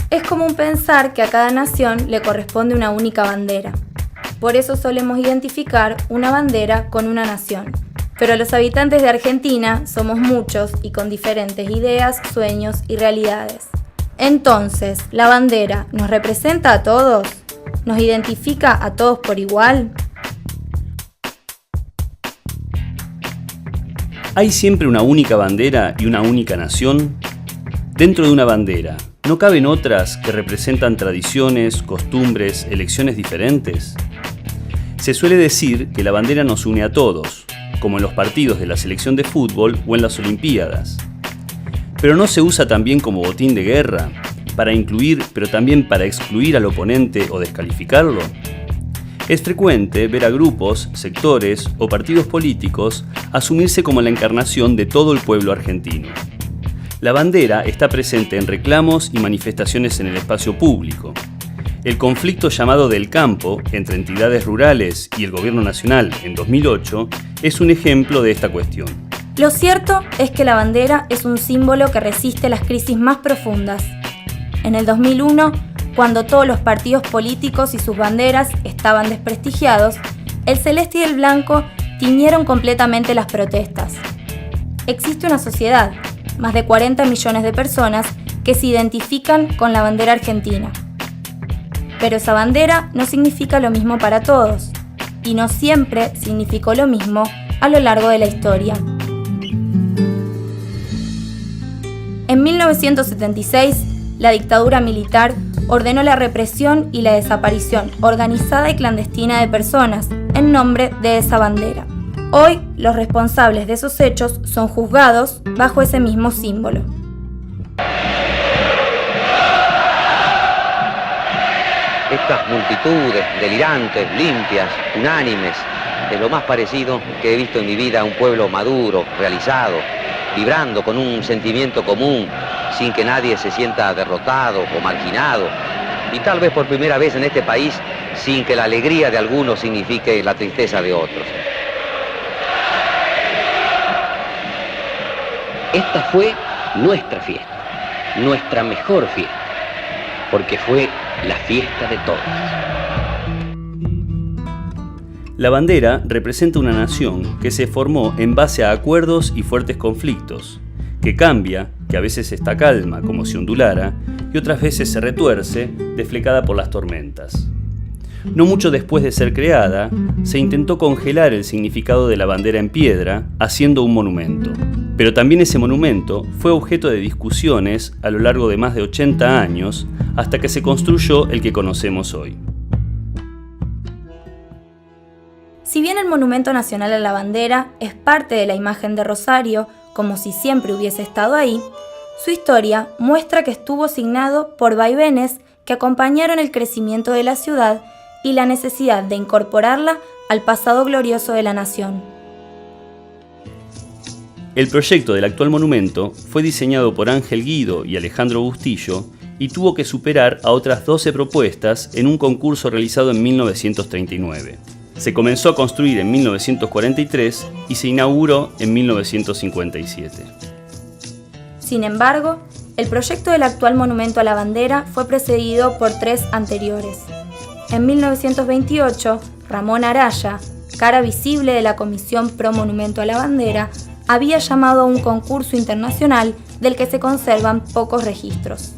Es común pensar que a cada nación le corresponde una única bandera. Por eso solemos identificar una bandera con una nación. Pero los habitantes de Argentina somos muchos y con diferentes ideas, sueños y realidades. Entonces, ¿la bandera nos representa a todos? ¿Nos identifica a todos por igual? ¿Hay siempre una única bandera y una única nación? Dentro de una bandera, ¿no caben otras que representan tradiciones, costumbres, elecciones diferentes? Se suele decir que la bandera nos une a todos, como en los partidos de la selección de fútbol o en las Olimpiadas. Pero ¿no se usa también como botín de guerra, para incluir pero también para excluir al oponente o descalificarlo? Es frecuente ver a grupos, sectores o partidos políticos asumirse como la encarnación de todo el pueblo argentino. La bandera está presente en reclamos y manifestaciones en el espacio público. El conflicto llamado del campo entre entidades rurales y el gobierno nacional en 2008 es un ejemplo de esta cuestión. Lo cierto es que la bandera es un símbolo que resiste las crisis más profundas. En el 2001, cuando todos los partidos políticos y sus banderas estaban desprestigiados, el celeste y el blanco tiñeron completamente las protestas. Existe una sociedad, más de 40 millones de personas, que se identifican con la bandera argentina. Pero esa bandera no significa lo mismo para todos, y no siempre significó lo mismo a lo largo de la historia. En 1976, la dictadura militar ordenó la represión y la desaparición organizada y clandestina de personas en nombre de esa bandera. Hoy, los responsables de esos hechos son juzgados bajo ese mismo símbolo. Estas multitudes delirantes, limpias, unánimes, es lo más parecido que he visto en mi vida a un pueblo maduro, realizado, vibrando con un sentimiento común, sin que nadie se sienta derrotado o marginado, y tal vez por primera vez en este país, sin que la alegría de algunos signifique la tristeza de otros. Esta fue nuestra fiesta, nuestra mejor fiesta, porque fue la fiesta de todos. La bandera representa una nación que se formó en base a acuerdos y fuertes conflictos, que cambia, que a veces está calma como si ondulara, y otras veces se retuerce, desflecada por las tormentas. No mucho después de ser creada, se intentó congelar el significado de la bandera en piedra, haciendo un monumento. Pero también ese monumento fue objeto de discusiones a lo largo de más de 80 años, hasta que se construyó el que conocemos hoy. Si bien el Monumento Nacional a la Bandera es parte de la imagen de Rosario, como si siempre hubiese estado ahí, su historia muestra que estuvo signado por vaivenes que acompañaron el crecimiento de la ciudad y la necesidad de incorporarla al pasado glorioso de la nación. El proyecto del actual monumento fue diseñado por Ángel Guido y Alejandro Bustillo y tuvo que superar a otras 12 propuestas en un concurso realizado en 1939. Se comenzó a construir en 1943 y se inauguró en 1957. Sin embargo, el proyecto del actual monumento a la bandera fue precedido por 3 anteriores. En 1928, Ramón Araya, cara visible de la Comisión Pro Monumento a la Bandera, había llamado a un concurso internacional del que se conservan pocos registros.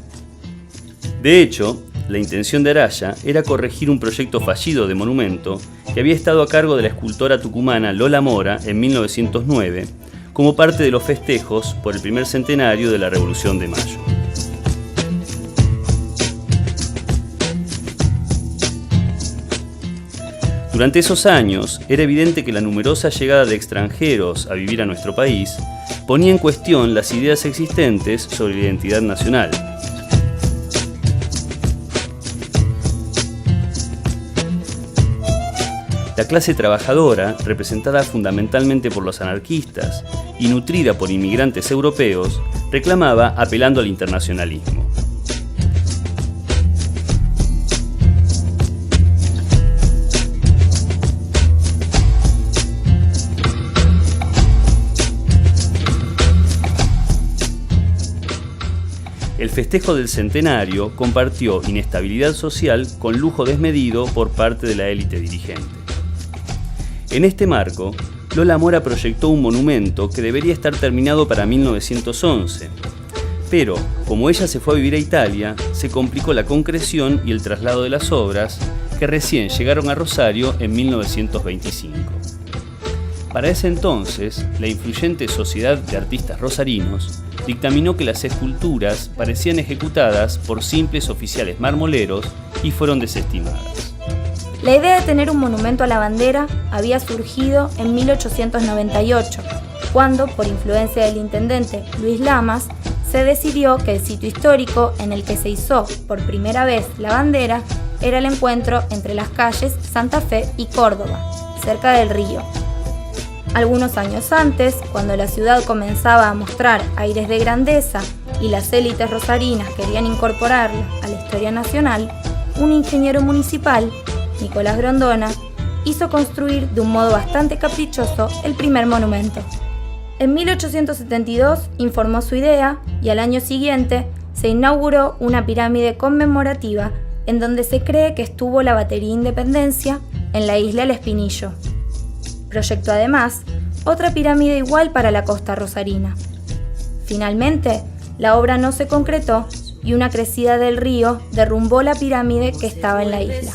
De hecho, la intención de Araya era corregir un proyecto fallido de monumento que había estado a cargo de la escultora tucumana Lola Mora en 1909, como parte de los festejos por el primer centenario de la Revolución de Mayo. Durante esos años, era evidente que la numerosa llegada de extranjeros a vivir a nuestro país ponía en cuestión las ideas existentes sobre la identidad nacional. La clase trabajadora, representada fundamentalmente por los anarquistas y nutrida por inmigrantes europeos, reclamaba apelando al internacionalismo. festejo del centenario compartió inestabilidad social con lujo desmedido por parte de la élite dirigente. En este marco, Lola Mora proyectó un monumento que debería estar terminado para 1911, pero como ella se fue a vivir a Italia, se complicó la concreción y el traslado de las obras, que recién llegaron a Rosario en 1925. Para ese entonces, la influyente Sociedad de Artistas Rosarinos dictaminó que las esculturas parecían ejecutadas por simples oficiales marmoleros y fueron desestimadas. La idea de tener un monumento a la bandera había surgido en 1898, cuando, por influencia del intendente Luis Lamas, se decidió que el sitio histórico en el que se izó por primera vez la bandera era el encuentro entre las calles Santa Fe y Córdoba, cerca del río. Algunos años antes, cuando la ciudad comenzaba a mostrar aires de grandeza y las élites rosarinas querían incorporarla a la historia nacional, un ingeniero municipal, Nicolás Grondona, hizo construir de un modo bastante caprichoso el primer monumento. En 1872 informó su idea y al año siguiente se inauguró una pirámide conmemorativa en donde se cree que estuvo la Batería Independencia en la isla El Espinillo. Proyectó además otra pirámide igual para la costa rosarina. Finalmente, la obra no se concretó y una crecida del río derrumbó la pirámide que estaba en la isla.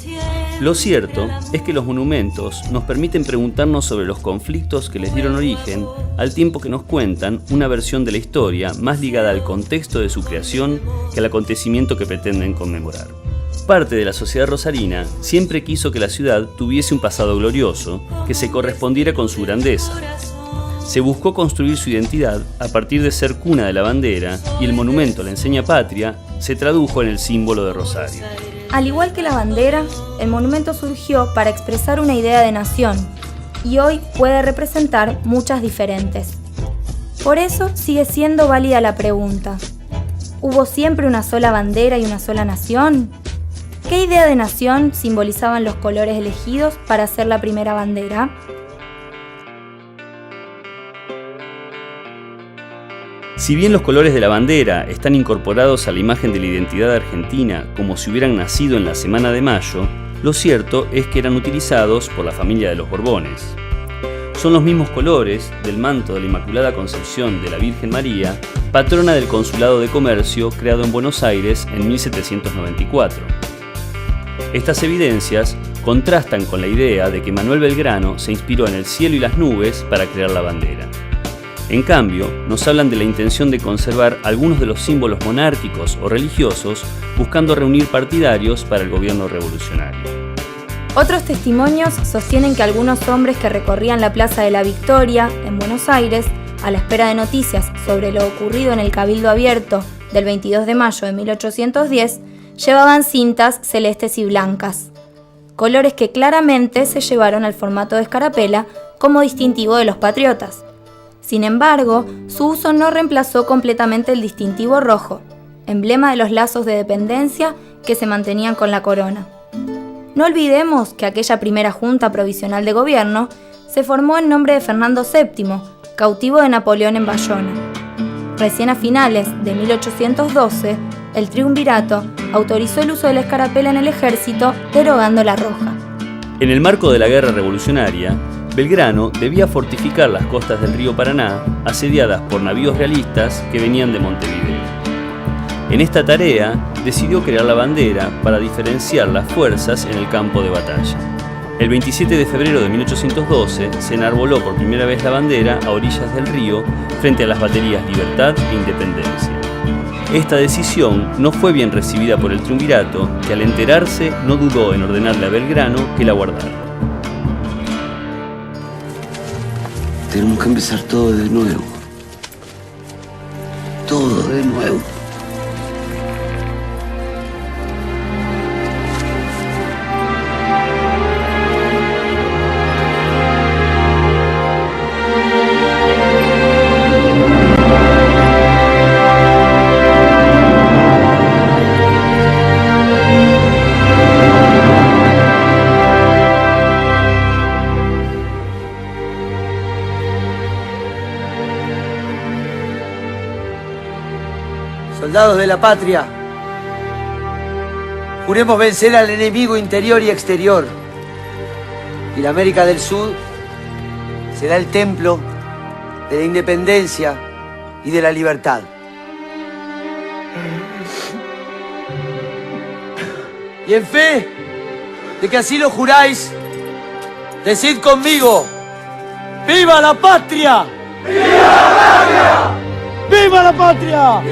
Lo cierto es que los monumentos nos permiten preguntarnos sobre los conflictos que les dieron origen, al tiempo que nos cuentan una versión de la historia más ligada al contexto de su creación que al acontecimiento que pretenden conmemorar. Parte de la sociedad rosarina siempre quiso que la ciudad tuviese un pasado glorioso que se correspondiera con su grandeza. Se buscó construir su identidad a partir de ser cuna de la bandera y el monumento a la enseña patria se tradujo en el símbolo de Rosario. Al igual que la bandera, el monumento surgió para expresar una idea de nación y hoy puede representar muchas diferentes. Por eso sigue siendo válida la pregunta: ¿hubo siempre una sola bandera y una sola nación? ¿Qué idea de nación simbolizaban los colores elegidos para hacer la primera bandera? Si bien los colores de la bandera están incorporados a la imagen de la identidad argentina como si hubieran nacido en la Semana de Mayo, lo cierto es que eran utilizados por la familia de los Borbones. Son los mismos colores del manto de la Inmaculada Concepción de la Virgen María, patrona del Consulado de Comercio creado en Buenos Aires en 1794. Estas evidencias contrastan con la idea de que Manuel Belgrano se inspiró en el cielo y las nubes para crear la bandera. En cambio, nos hablan de la intención de conservar algunos de los símbolos monárquicos o religiosos, buscando reunir partidarios para el gobierno revolucionario. Otros testimonios sostienen que algunos hombres que recorrían la Plaza de la Victoria, en Buenos Aires, a la espera de noticias sobre lo ocurrido en el Cabildo Abierto del 22 de mayo de 1810, llevaban cintas celestes y blancas, colores que claramente se llevaron al formato de escarapela como distintivo de los patriotas. Sin embargo, su uso no reemplazó completamente el distintivo rojo, emblema de los lazos de dependencia que se mantenían con la corona. No olvidemos que aquella primera Junta Provisional de Gobierno se formó en nombre de Fernando VII, cautivo de Napoleón en Bayona. Recién a finales de 1812, el Triunvirato autorizó el uso de la escarapela en el ejército, derogando la roja. En el marco de la Guerra Revolucionaria, Belgrano debía fortificar las costas del río Paraná, asediadas por navíos realistas que venían de Montevideo. En esta tarea, decidió crear la bandera para diferenciar las fuerzas en el campo de batalla. El 27 de febrero de 1812 se enarboló por primera vez la bandera a orillas del río frente a las baterías Libertad e Independencia. Esta decisión no fue bien recibida por el Triunvirato, que al enterarse no dudó en ordenarle a Belgrano que la guardara. Tenemos que empezar todo de nuevo. Todo de nuevo. Soldados de la patria, juremos vencer al enemigo interior y exterior. Y la América del Sur será el templo de la independencia y de la libertad. Y en fe de que así lo juráis, decid conmigo: ¡viva la patria! ¡Viva la patria! ¡Viva la patria!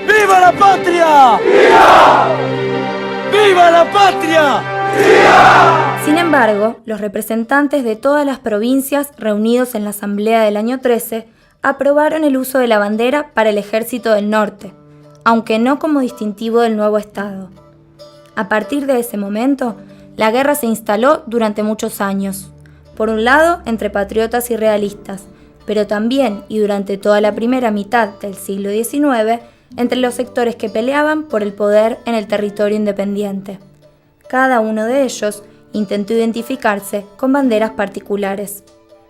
¡Viva la patria! ¡Viva la patria! Sin embargo, los representantes de todas las provincias reunidos en la Asamblea del año 13 aprobaron el uso de la bandera para el Ejército del Norte, aunque no como distintivo del nuevo Estado. A partir de ese momento, la guerra se instaló durante muchos años, por un lado entre patriotas y realistas, pero también y durante toda la primera mitad del siglo XIX entre los sectores que peleaban por el poder en el territorio independiente. Cada uno de ellos intentó identificarse con banderas particulares.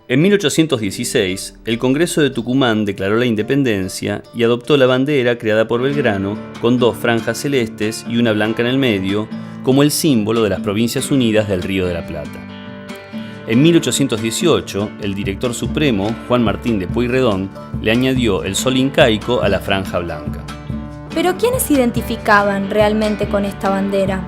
En 1816, el Congreso de Tucumán declaró la independencia y adoptó la bandera creada por Belgrano, con 2 franjas celestes y una blanca en el medio, como el símbolo de las Provincias Unidas del Río de la Plata. En 1818, el director supremo, Juan Martín de Pueyrredón, le añadió el sol incaico a la franja blanca. Pero ¿quiénes se identificaban realmente con esta bandera?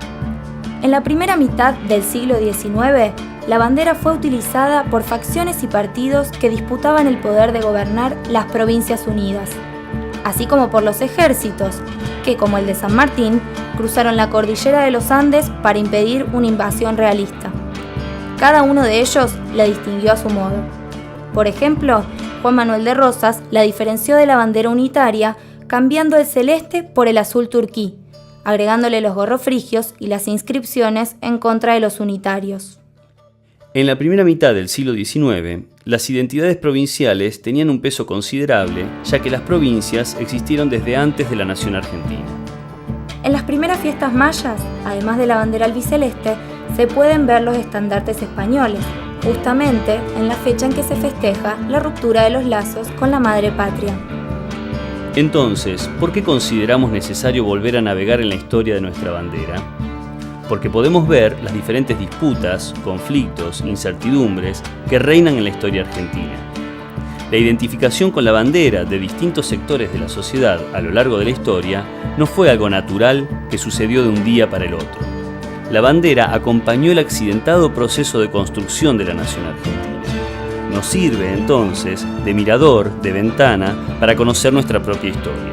En la primera mitad del siglo XIX, la bandera fue utilizada por facciones y partidos que disputaban el poder de gobernar las Provincias Unidas, así como por los ejércitos, que, como el de San Martín, cruzaron la cordillera de los Andes para impedir una invasión realista. Cada uno de ellos la distinguió a su modo. Por ejemplo, Juan Manuel de Rosas la diferenció de la bandera unitaria cambiando el celeste por el azul turquí, agregándole los gorros frigios y las inscripciones en contra de los unitarios. En la primera mitad del siglo XIX, las identidades provinciales tenían un peso considerable, ya que las provincias existieron desde antes de la nación argentina. En las primeras fiestas mayas, además de la bandera albiceleste, se pueden ver los estandartes españoles, justamente en la fecha en que se festeja la ruptura de los lazos con la madre patria. Entonces, ¿por qué consideramos necesario volver a navegar en la historia de nuestra bandera? Porque podemos ver las diferentes disputas, conflictos, incertidumbres que reinan en la historia argentina. La identificación con la bandera de distintos sectores de la sociedad a lo largo de la historia no fue algo natural que sucedió de un día para el otro. La bandera acompañó el accidentado proceso de construcción de la nación argentina. Nos sirve entonces de mirador, de ventana, para conocer nuestra propia historia.